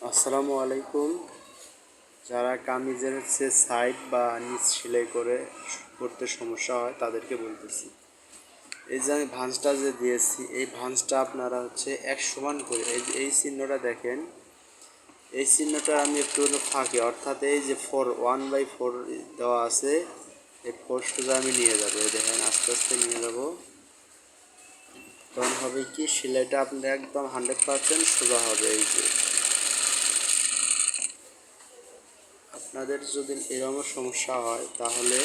আসসালামু আলাইকুম। যারা কামিজের সাইড বা নিচ সেলাই করতে সমস্যা হয় তাদেরকে বলতেছি। এই যে আমি ভাঁজটা যে দিয়েছি, এই ভাঁজটা আপনারা এক সমান করে এই চিহ্নটা দেখেন। এই চিহ্নটা আমি একটু ফাঁকে, অর্থাৎ এই যে 1/4 দেওয়া আছে, এই 4 সোজা আমি নিয়ে যাবো। এই দেখেন, আস্তে আস্তে নিয়ে যাব। তখন হবে কি, সেলাইটা আপনার একদম 100% সোজা হবে। এই যে আপনাদের যদি এরকম সমস্যা হয়, তাহলে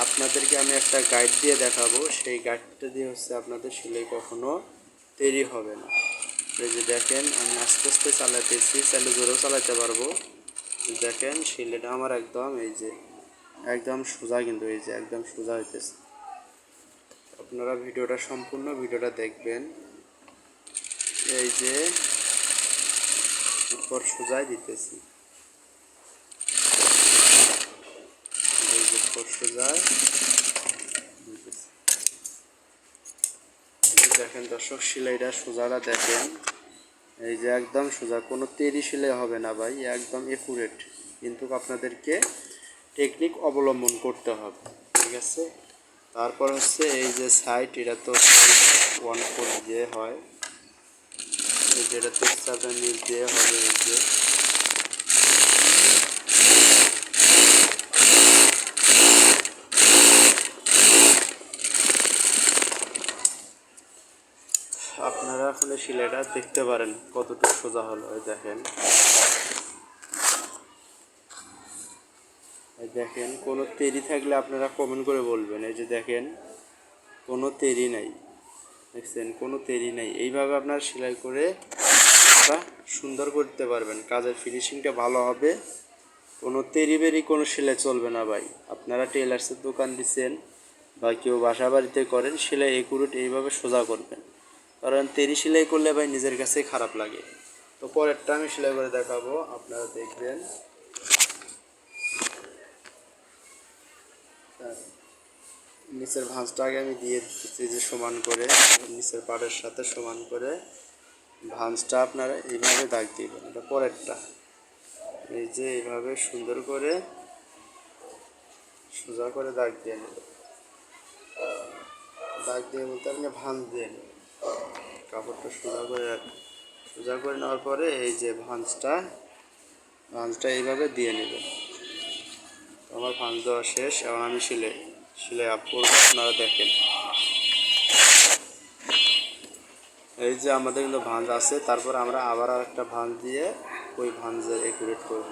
আপনাদেরকে আমি একটা গাইড দিয়ে দেখাবো। সেই গাইডটা দিয়ে আপনাদের সেলাই কখনো দেরি হবে না। এই যে দেখেন, আমি আস্তে আস্তে চালাতেছি, চাইলে জোরেও চালাতে পারবো। দেখেন সেলাইটা আমার একদম একদম সোজা, কিন্তু এই যে একদম সোজা হইতেছে। আপনারা সম্পূর্ণ ভিডিওটা দেখবেন। এই যে উপর সোজাই দিতেছি, এই যে সোজাই দিতেছি। দেখেন দর্শক, সেলাইটা সোজাটা দেখেন, এই যে একদম সোজা, কোনো তেরি সেলাই হবে না ভাই, একদম একুরেট। কিন্তু আপনাদেরকে টেকনিক অবলম্বন করতে হবে, ঠিক আছে। তারপর এই যে সাইড, এটা তো 1/4 দিয়ে হয়, যেটা 7 ইঞ্চ দিয়ে হবে। এই যে আপনারা আসলে সেলাইটা দেখতে পারেন কতটুকু সোজা হলো। দেখেন, দেখেন কোনো তেরি থাকলে আপনারা কমেন্ট করে বলবেন। এই যে দেখেন, কোনো তেরি নাই, দেখছেন, কোনো তেরি নাই। এইভাবে আপনারা সেলাই করে সুন্দর করতে পারবেন, কাজের ফিনিশিংটা ভালো হবে। কোনো তেরি বেরি কোনো সেলাই চলবে না ভাই। আপনারা টেলার্সের দোকান দিচ্ছেন বা কেউ বাসা বাড়িতে করেন, সেলাই একুরেট এইভাবে সোজা করবেন। কারণ তেরি সেলাই করলে ভাই নিজের কাছে খারাপ লাগে। তো পরেরটা আমি সেলাই করে দেখাবো, আপনারা দেখবেন। নিচের ভাঁজটা আগে আমি দিয়ে দিচ্ছি, যে সমান করে নিচের পাড়ের সাথে সমান করে ভাঁজটা আপনারা এইভাবে দাগ দিবেন। এটা পরেরটা, এই যে এইভাবে সুন্দর করে সোজা করে দাগ দিয়ে নেবেন। দাগ দিয়ে বলতে আপনি ভাঁজ দিয়ে নেবেন, কাপড়টা সোজা করে নেওয়ার পরে এই যে ভাঁজটা এইভাবে দিয়ে নেবেন। আমার ভাঁজ দেওয়া শেষ, এখন আমি সেলাই আপ করবো। আপনারা দেখেন, এই যে আমাদের কিন্তু ভাঁজ আছে, তারপর আমরা আবার আরেকটা ভাঁজ দিয়ে ওই ভাঁজের একুরেট করব।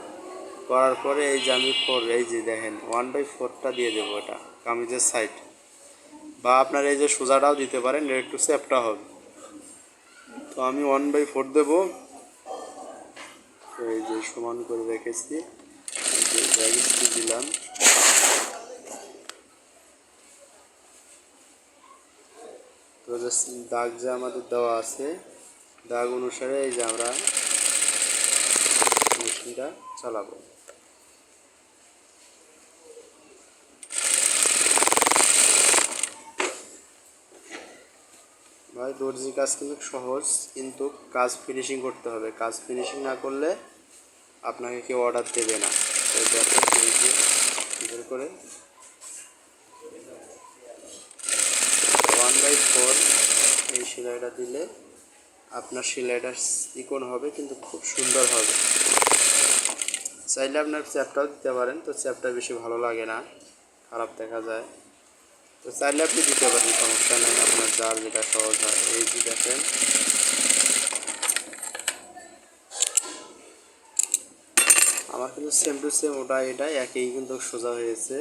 করার পরে এই যে আমি এই যে দেখেন 1/4টা দিয়ে দেবো, এটা কামিজের সাইড। বা আপনার এই যে সোজাটাও দিতে পারেন, একটু চ্যাপটা হবে। তো আমি 1/4 দেবো। এই যে সমান করে রেখেছি, দিলাম। তো দাগ যে আমাদের দেওয়া আছে, দাগ অনুসারে এই যে আমরা মেশিনটা চালাবো। ভাই দর্জি কাজ কিন্তু সহজ, কিন্তু কাজ ফিনিশিং করতে হবে। কাজ ফিনিশিং না করলে আপনাকে কেউ অর্ডার দেবে না। সুন্দর করে 1/4 এই সেলাইটা দিলে আপনার সেলাইটা চিকন হবে, কিন্তু খুব সুন্দর হবে। চাইলে আপনার চ্যাপটাও দিতে পারেন, তো চ্যাপটা বেশি ভালো লাগে না, খারাপ দেখা যায়। তো চাইলে আপনি দিতে পারেন, সমস্যা নেই, আপনার যার যেটা সহজ হয়। এই যে দেখেন, আমার কিন্তু সেম টু সেম ওটা এটা একই, কিন্তু সোজা হয়েছে।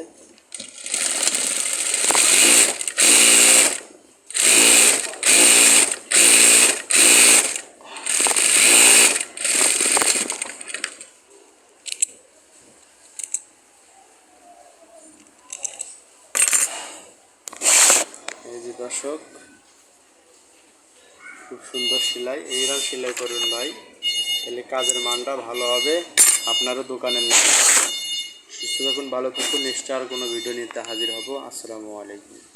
এই যে দর্শক, খুব সুন্দর সেলাই, এইরকম সেলাই করুন ভাই, তাহলে কাজের মানটা ভালো হবে, আপনারও দোকানের নাম। সুস্থ থাকুন, ভালো থাকুন। নেক্সট আর কোনো ভিডিও নিতে হাজির হব। আসসালামু আলাইকুম।